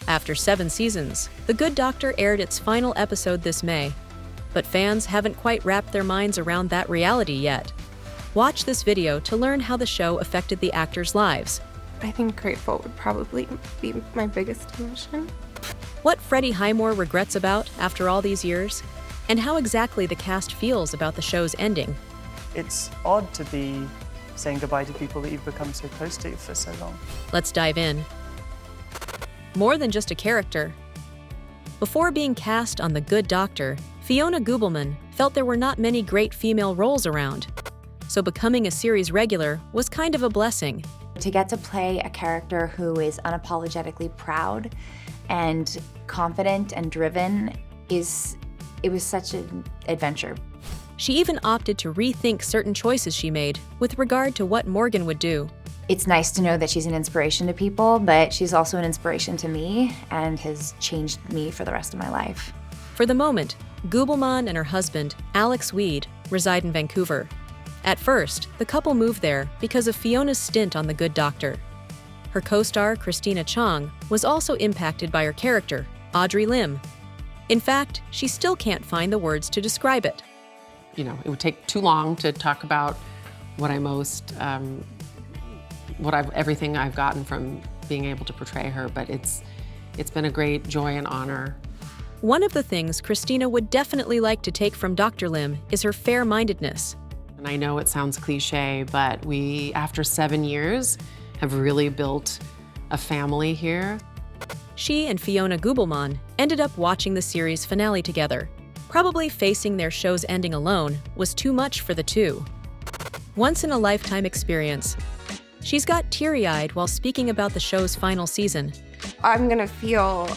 After 7 seasons, The Good Doctor aired its final episode this May. But fans haven't quite wrapped their minds around that reality yet. Watch this video to learn how the show affected the actors' lives. I think grateful would probably be my biggest emotion. What Freddie Highmore regrets about after all these years, and how exactly the cast feels about the show's ending. It's odd to be saying goodbye to people that you've become so close to for so long. Let's dive in. More than just a character. Before being cast on The Good Doctor, Fiona Gubelman felt there were not many great female roles around. So becoming a series regular was kind of a blessing. To get to play a character who is unapologetically proud and confident and driven it was such an adventure. She even opted to rethink certain choices she made with regard to what Morgan would do. It's nice to know that she's an inspiration to people, but she's also an inspiration to me and has changed me for the rest of my life. For the moment, Gubelman and her husband, Alex Weed, reside in Vancouver. At first, the couple moved there because of Fiona's stint on The Good Doctor. Her co-star, Christina Chong, was also impacted by her character, Audrey Lim. In fact, she still can't find the words to describe it. It would take too long to talk about what I most, everything I've gotten from being able to portray her, but it's been a great joy and honor. One of the things Christina would definitely like to take from Dr. Lim is her fair-mindedness. And I know it sounds cliche, but we, after 7 years, have really built a family here. She and Fiona Gubelman ended up watching the series finale together. Probably facing their show's ending alone was too much for the two. Once-in-a-lifetime experience. She's got teary-eyed while speaking about the show's final season. I'm gonna feel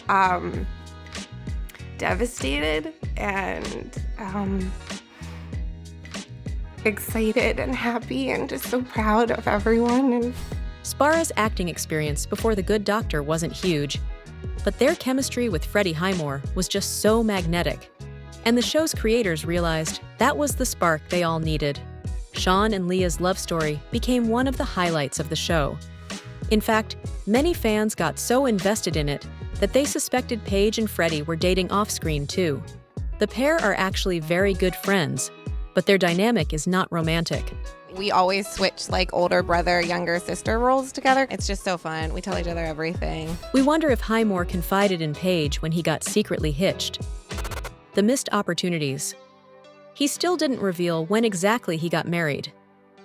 devastated and excited and happy and just so proud of everyone. And Spara's acting experience before The Good Doctor wasn't huge, but their chemistry with Freddie Highmore was just so magnetic. And the show's creators realized that was the spark they all needed. Sean and Leah's love story became one of the highlights of the show. In fact, many fans got so invested in it that they suspected Paige and Freddie were dating off-screen too. The pair are actually very good friends, but their dynamic is not romantic. we always switch like older brother, younger sister roles together. It's just so fun. We tell each other everything. We wonder if Highmore confided in Paige when he got secretly hitched. The missed opportunities. He still didn't reveal when exactly he got married.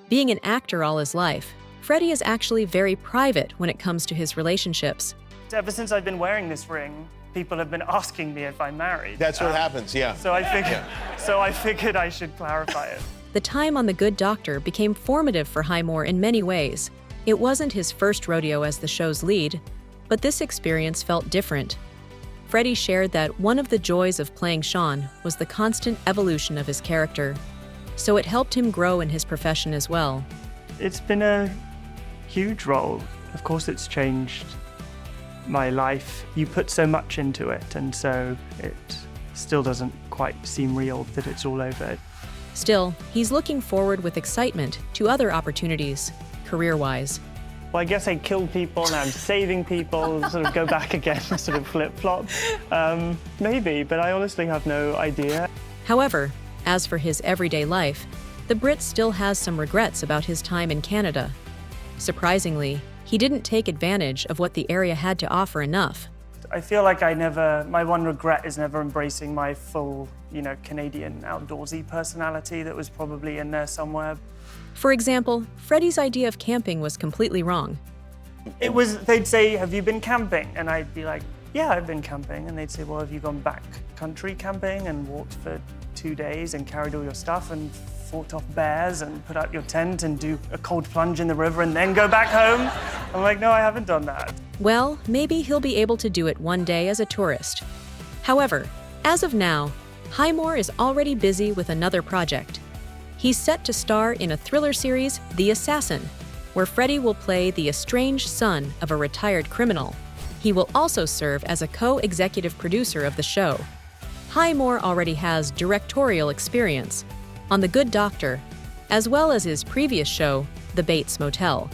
Being an actor all his life, Freddie is actually very private when it comes to his relationships. Ever since I've been wearing this ring, people have been asking me if I'm married. That's what happens, yeah. So I figured I should clarify it. The time on The Good Doctor became formative for Highmore in many ways. It wasn't his first rodeo as the show's lead, but this experience felt different. Freddie shared that one of the joys of playing Sean was the constant evolution of his character, so it helped him grow in his profession as well. It's been a huge role. Of course, it's changed my life. You put so much into it, and so it still doesn't quite seem real that it's all over. Still, he's looking forward with excitement to other opportunities, career-wise. Well, I guess I killed people, now I'm saving people, sort of go back again, sort of flip-flop. Maybe, but I honestly have no idea. However, as for his everyday life, the Brit still has some regrets about his time in Canada. Surprisingly, he didn't take advantage of what the area had to offer enough. I feel like my one regret is never embracing my full, Canadian outdoorsy personality that was probably in there somewhere. For example, Freddie's idea of camping was completely wrong. They'd say, have you been camping? And I'd be like, yeah, I've been camping. And they'd say, well, have you gone back country camping and walked for 2 days and carried all your stuff and fought off bears and put out your tent and do a cold plunge in the river and then go back home? I'm like, no, I haven't done that. Well, maybe he'll be able to do it one day as a tourist. However, as of now, Highmore is already busy with another project. He's set to star in a thriller series, The Assassin, where Freddie will play the estranged son of a retired criminal. He will also serve as a co-executive producer of the show. Highmore already has directorial experience on The Good Doctor, as well as his previous show, The Bates Motel.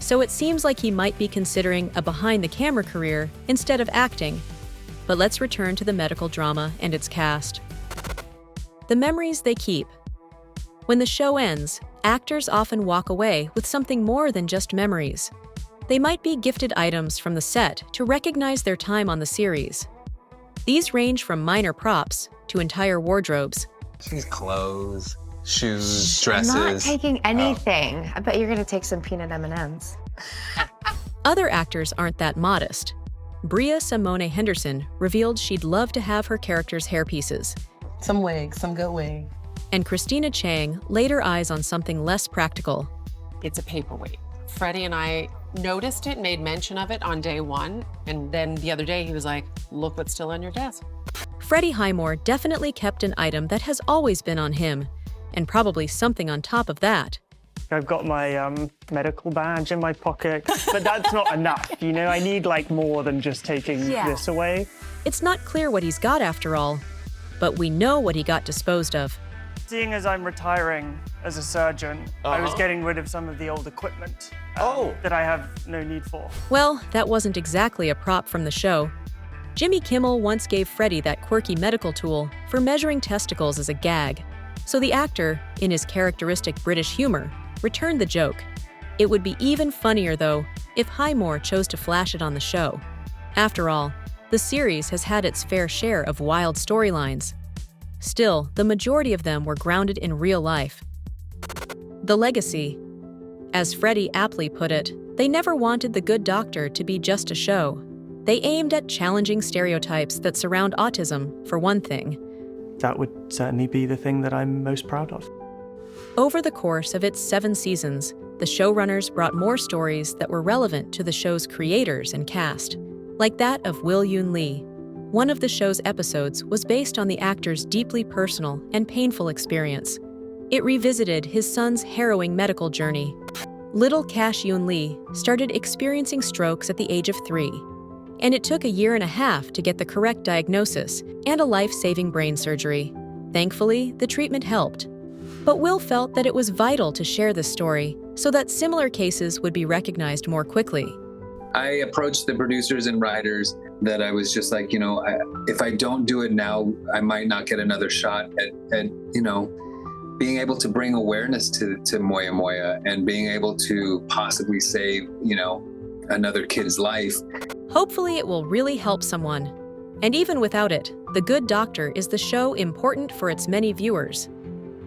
so it seems like he might be considering a behind-the-camera career instead of acting. But let's return to the medical drama and its cast. The memories they keep. When the show ends, actors often walk away with something more than just memories. They might be gifted items from the set to recognize their time on the series. These range from minor props to entire wardrobes. These clothes, shoes, dresses. I'm not taking anything. I bet you're gonna take some peanut M&Ms. Other actors aren't that modest. Bria Simone Henderson revealed she'd love to have her character's hairpieces. Some wigs, some good wig. And Christina Chang laid her eyes on something less practical. It's a paperweight. Freddie and I noticed it, made mention of it on day one, and then the other day he was like, look what's still on your desk. Freddie Highmore definitely kept an item that has always been on him, and probably something on top of that. I've got my medical badge in my pocket, but that's not enough. You know, I need like more than just taking this away. It's not clear what he's got after all, but we know what he got disposed of. Seeing as I'm retiring as a surgeon, I was getting rid of some of the old equipment that I have no need for. Well, that wasn't exactly a prop from the show. Jimmy Kimmel once gave Freddie that quirky medical tool for measuring testicles as a gag. So the actor, in his characteristic British humor, returned the joke. It would be even funnier, though, if Highmore chose to flash it on the show. After all, the series has had its fair share of wild storylines. Still, the majority of them were grounded in real life. The legacy. As Freddie aptly put it, they never wanted The Good Doctor to be just a show. They aimed at challenging stereotypes that surround autism, for one thing. That would certainly be the thing that I'm most proud of. Over the course of its 7 seasons, the showrunners brought more stories that were relevant to the show's creators and cast, like that of Will Yoon Lee. One of the show's episodes was based on the actor's deeply personal and painful experience. It revisited his son's harrowing medical journey. Little Cash Yoon Lee started experiencing strokes at the age of 3, and it took 1.5 years to get the correct diagnosis and a life-saving brain surgery. Thankfully, the treatment helped. But Will felt that it was vital to share this story so that similar cases would be recognized more quickly. I approached the producers and writers that I was just like, you know, if I don't do it now, I might not get another shot at you know, being able to bring awareness to Moya Moya and being able to possibly save, you know, another kid's life. Hopefully it will really help someone. And even without it, The Good Doctor is the show important for its many viewers,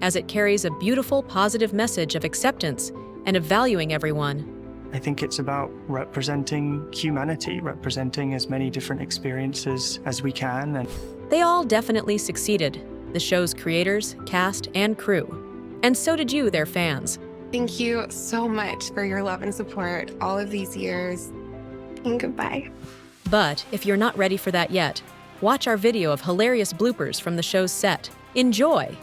as it carries a beautiful, positive message of acceptance and of valuing everyone. I think it's about representing humanity, representing as many different experiences as we can. And They all definitely succeeded, the show's creators, cast, and crew. And so did you, their fans. Thank you so much for your love and support all of these years. And goodbye. But if you're not ready for that yet, watch our video of hilarious bloopers from the show's set. Enjoy!